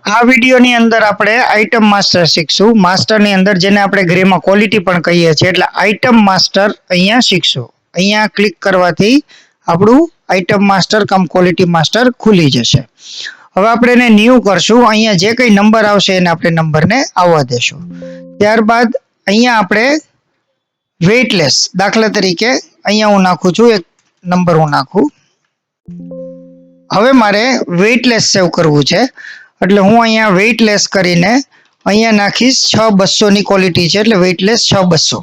આ વિડીયોની અંદર આપણે આઇટમ માસ્ટર શીખશું. માસ્ટરની અંદર જેને આપણે ગ્રેમાં ક્વોલિટી પણ કહીએ છીએ, એટલે આઇટમ માસ્ટર અહીંયા શીખશું. અહીંયા ક્લિક કરવાથી આપણું આઇટમ માસ્ટર કમ ક્વોલિટી માસ્ટર ખુલી જશે. હવે આપણે એને ન્યૂ કરશું. અહીંયા જે કંઈ નંબર આવશે એને આપણે નંબરને આવવા દેશું. ત્યારબાદ અહીંયા આપણે વેઇટલેસ, દાખલા તરીકે અહીંયા હું નાખું છું, એક નંબર હું નાખું. હવે મારે વેઇટલેસ સેવ કરવું છે, એટલે હું અહીંયા વેઇટલેસ કરીને અહીંયા નાખીશ 6200 ની ક્વોલિટી છે, એટલે વેઇટલેસ 6200.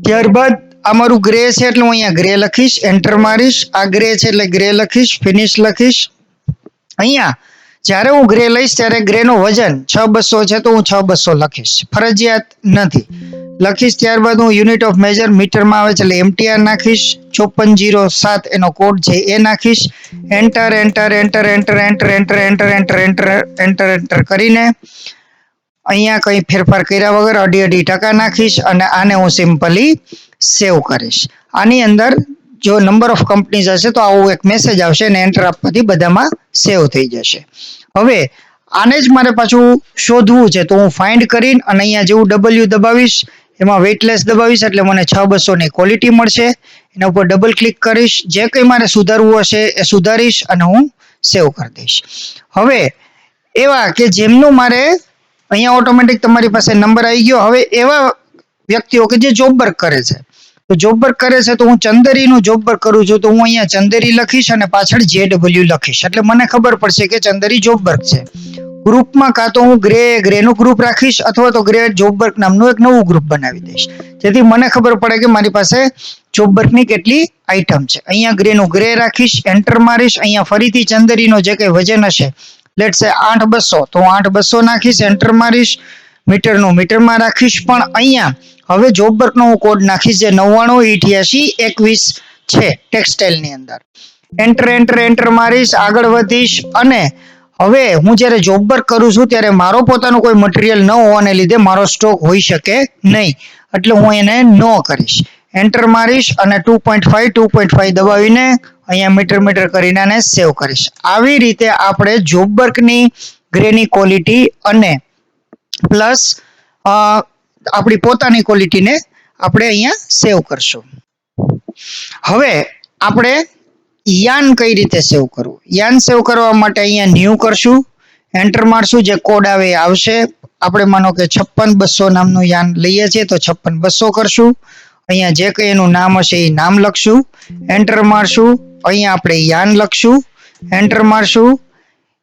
ત્યારબાદ આ મારું ગ્રે છે, એટલે હું અહીંયા ગ્રે લખીશ, એન્ટર મારીશ. આ ગ્રે છે એટલે ગ્રે લખીશ, ફિનિશ લખીશ. અહીંયા જ્યારે હું ગ્રે લઈશ ત્યારે ગ્રેનું વજન 6200 છે, તો હું 6200 લખીશ, ફરજિયાત નથી લખીશ. ત્યારબાદ હું યુનિટ ઓફ મેજર મીટરમાં આવે છે એટલે એમટીઆર નાખીશ. 5407 એનો કોડ છે એ નાખીશ. Enter enter enter enter enter enter enter enter enter enter enter કરીને અહીંયા કંઈ ફેરફાર કર્યા વગર 2.5% નાખીશ અને આને હું સિમ્પલી સેવ કરીશ. આની અંદર જો નંબર ઓફ કંપનીઝ હશે તો આવું એક મેસેજ આવશે અને એન્ટર આપવાથી બધામાં સેવ થઈ જશે. હવે આને જ મારે પાછું શોધવું છે, તો હું ફાઇન્ડ કરીને અને અહીંયા જેવું W દબાવીશ, એમાં વેઇટલેસ દબાવીશ એટલે મને 6200 ની ક્વોલિટી મળશે. એના ઉપર ડબલ ક્લિક કરીશ, જે કંઈ મારે સુધારવું હશે એ સુધારીશ અને હું સેવ કરી દઈશ. હવે એવા કે જેમનું મારે અહીંયા ઓટોમેટિક તમારી પાસે નંબર આવી ગયો. હવે એવા વ્યક્તિઓ કે જે જોબ વર્ક કરે છે, તો જોબ વર્ક કરે છે તો હું ચંદેરીનું જોબ વર્ક કરું છું, તો હું અહીંયા ચંદેરી લખીશ અને પાછળ JW લખીશ, એટલે મને ખબર પડશે કે ચંદેરી જોબ વર્ક છે. ગ્રુપમાં કાં તો હું ગ્રેનું ગ્રુપ રાખીશ અથવા તો ગ્રે જોબ વર્ક નામનું એક નવું ગ્રુપ બનાવી દઈશ, જેથી મને ખબર પડે કે મારી પાસે જોબ વર્કની કેટલી આઈટમ છે. અહીંયા ગ્રેનું ગ્રે રાખીશ, એન્ટર મારીશ. અહીંયા ફરીથી ચંદેરીનો જે કંઈ વજન હશે, લેટ્સ સે 8200, તો હું 8200 નાખીશ, એન્ટર મારીશ. મીટરનું મીટરમાં રાખીશ, પણ અહીંયા હવે જોબ વર્કનો હું કોડ નાખીશ જે 998821 છે ટેક્સટાઇલની અંદર. એન્ટર એન્ટર એન્ટર મારીશ, આગળ વધીશ. અને હવે હું જ્યારે જોબ વર્ક કરું છું ત્યારે મારો પોતાનો કોઈ મટીરિયલ ન હોવાને લીધે મારો સ્ટોક હોઈ શકે નહીં, એટલે હું એને નો કરીશ. એન્ટર મારીશ અને 2.5 દબાવીને અહીંયા મીટર કરીને આને સેવ કરીશ. આવી રીતે આપણે જોબ વર્કની ગ્રેની ક્વોલિટી અને પ્લસ આપણી પોતાની ક્વોલિટીને આપણે અહીંયા સેવ કરશું. હવે આપણે યાન કઈ રીતે સેવ કરવું? યાન સેવ કરવા માટે અહીંયા ન્યૂ કરશું, એન્ટર મારશું, જે કોડ આવે એ આવશે. આપણે માનો કે 56200 નામનું યાન લઈએ છીએ તો 56200 કરશું. અહીંયા જે કંઈ એનું નામ હશે એ નામ લખશું, એન્ટર મારશું. અહીંયા આપણે યાન લખશું, એન્ટર મારશું.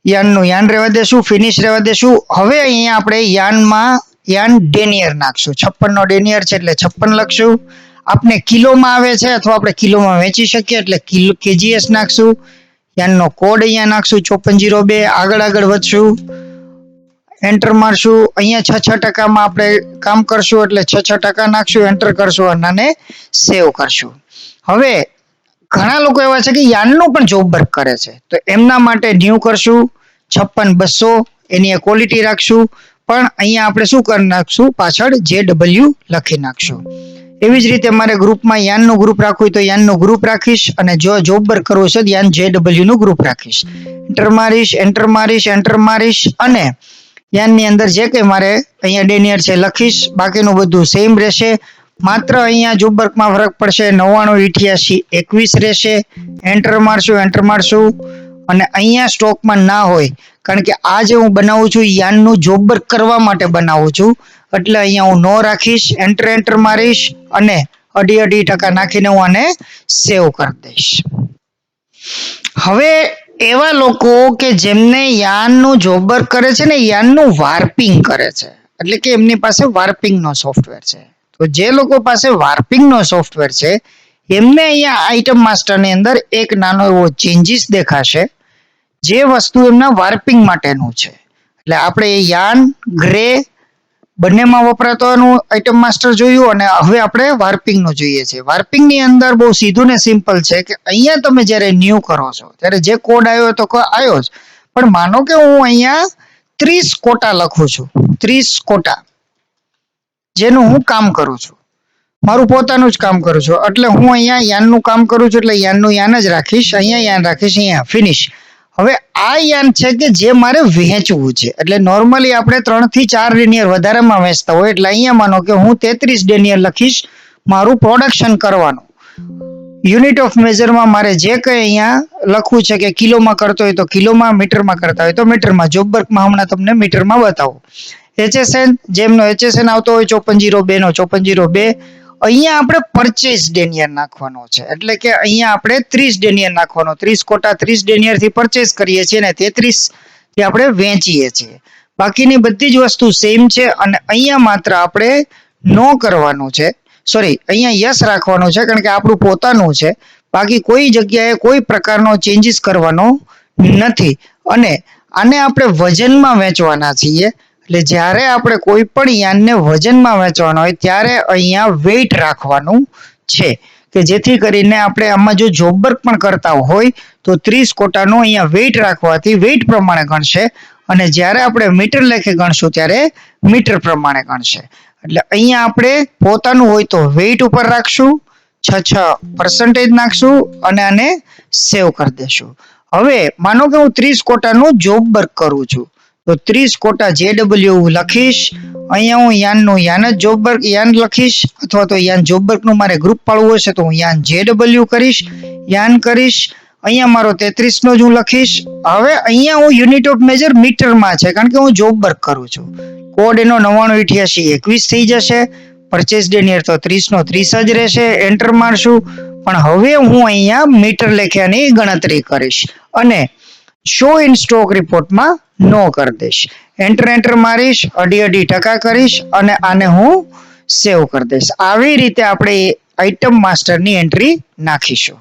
યાનનું યાન રહેવા દેશું, ફિનિશ રહેવા દેશું. હવે અહીંયા આપણે યાન ડેનિયર નાખશું. 56 નો ડેનિયર છે એટલે 56 લખશું. આપણે કિલોમાં આવે છે અથવા આપણે કિલોમાં વેચી શકીએ એટલે KGS નાખશું. યાનનો કોડ અહીંયા નાખશું 5402. આગળ વધશું, એન્ટર મારશું. અહીંયા 6% આપણે કામ કરશું એટલે 6% નાખશું, એન્ટર કરશું અને આને સેવ કરશું. હવે ઘણા લોકો એવા છે કે યાનનું પણ જોબ વર્ક કરે છે, તો એમના માટે ન્યૂ કરશું, 56200 એની ક્વોલિટી રાખશું, પણ અહીંયા આપણે શું કરી નાખશું, પાછળ JW લખી નાખશું. એવી જ રીતે મારે ગ્રુપમાં યાનનું ગ્રુપ રાખવું હોય તો યાનનું ગ્રુપ રાખીશ, અને જો જોબ વર્ક કરવું છે તો યાન JW નું ગ્રુપ રાખીશ. એન્ટર મારીશ, એન્ટર મારીશ, એન્ટર મારીશ અને યાનની અંદર જે કંઈ મારે અહીંયા ડેનિયર છે લખીશ. બાકીનું બધું સેમ રહેશે, માત્ર અહીંયા જોબ વર્કમાં ફરક પડશે. 998821 રહેશે. એન્ટર મારશું અને અહીંયા સ્ટોકમાં ના હોય, કારણ કે આ જે હું બનાવું છું યાનનું જોબ વર્ક કરવા માટે બનાવું છું, એટલે અહીંયા હું નો રાખીશ. એન્ટર મારીશ અને 2.5% નાખીને હું આને સેવ કરી દઈશ. હવે એવા લોકો કે જેમને યાનનું જોબ વર્ક કરે છે ને યાનનું વાર્પિંગ કરે છે, એટલે કે એમની પાસે વાર્પિંગનો સોફ્ટવેર છે, તો જે લોકો પાસે વાર્પિંગનો સોફ્ટવેર છે એમને અહીંયા આઇટમ માસ્ટરની અંદર એક નાનો એવો ચેન્જીસ દેખાશે, જે વસ્તુ એમના વાર્પિંગ માટેનું છે. એટલે આપણે યાન ગ્રે બંનેમાં વપરાતોનું આઇટમ માસ્ટર જોયું, અને હવે આપણે વાર્પિંગનું જોઈએ છે. વાર્પિંગની અંદર બહુ સીધું ને સિમ્પલ છે કે અહીંયા તમે જ્યારે ન્યૂ કરો છો ત્યારે જે કોડ આવ્યો તો આવ્યો જ, પણ માનો કે હું અહીંયા 30 કોટા લખું છું, 30 કોટા જેનું હું કામ કરું છું, મારું પોતાનું જ કામ કરું છું, એટલે હું અહીંયા યાનનું કામ કરું છું એટલે યાનનું યાન જ રાખીશ. અહીંયા યાન રાખીશ, અહીંયા ફિનિશ. હવે આ યાન છે કે જે મારે વહેંચવું છે, એટલે નોર્મલી આપણે 3 થી 4 લિનિયર વધારેમાં વહેંચતા હોય, એટલે અહીંયા માનો કે હું 33 લિનિયર લખીશ મારું પ્રોડક્શન કરવાનું. યુનિટ ઓફ મેજરમાં મારે જે કંઈ અહીંયા લખવું છે કે કિલોમાં કરતો હોય તો કિલોમાં, મીટરમાં કરતા હોય તો મીટરમાં. જોબ વર્કમાં હમણાં તમને મીટરમાં બતાવો. HSN જેમનો HSN આવતો હોય 5402 નો 5402, અહીંયા આપણે પરચેઝ ડેનિયર નાખવાનો છે, એટલે કે અહીંયા આપણે 30 ડેનિયર નાખવાનો. 30 કોટા 30 ડેનિયર થી પરચેઝ કરીએ છીએ અને 33 થી આપણે વેચીએ છીએ. બાકીની બધી જ વસ્તુ સેમ છે અને અહીંયા માત્ર આપણે નો કરવાનું છે, સોરી અહીંયા યસ રાખવાનું છે કારણ કે આપણું પોતાનું છે. બાકી કોઈ જગ્યાએ કોઈ પ્રકારનો ચેન્જીસ કરવાનો નથી. અને આને આપણે વજનમાં વેચવાના છીએ, એટલે જ્યારે આપણે કોઈ પણ યાનને વજનમાં વેચવાનો હોય ત્યારે અહીંયા વેઇટ રાખવાનું છે, કે જેથી કરીને આપણે આમાં જો જોબ વર્ક પણ કરતા હોય તો 30 કોટાનો અહીંયા વેઇટ રાખવાથી વેઇટ પ્રમાણે ગણશે, અને જ્યારે આપણે મીટર લેખે ગણશું ત્યારે મીટર પ્રમાણે ગણશે. એટલે અહીંયા આપણે પોતાનું હોય તો વેઇટ ઉપર રાખશું, 6% નાખશું અને આને સેવ કરી દેશું. હવે માનો કે હું 30 કોટાનું જોબ વર્ક કરું છું, તો 30 કોટા JW લખીશ. અહીંયા હું યાનનું યાન જ જોબ વર્ક યાન લખીશ, અથવા તો યાન જોબ વર્કનું મારે ગ્રુપ પાડવું હશે તો હું યાન JW કરીશ, યાન કરીશ. અહીંયા મારો 33 નો જ હું લખીશ. હવે અહીંયા હું યુનિટ ઓફ મેજર મીટરમાં છે કારણ કે હું જોબ વર્ક કરું છું. કોડ એનો 998821 થઈ જશે. પરચેસ ડેનિયર તો 30 નો 30 જ રહેશે. એન્ટર મારશું. પણ હવે હું અહીંયા મીટર લેખ્યાની ગણતરી કરીશ અને શો ઇન સ્ટોક રિપોર્ટમાં નો કરી દઈશ. એન્ટર મારીશ, 2.5% કરીશ અને આને હું સેવ કરી દઈશ. આવી રીતે આપણે આઇટમ માસ્ટરની એન્ટ્રી નાખીશું.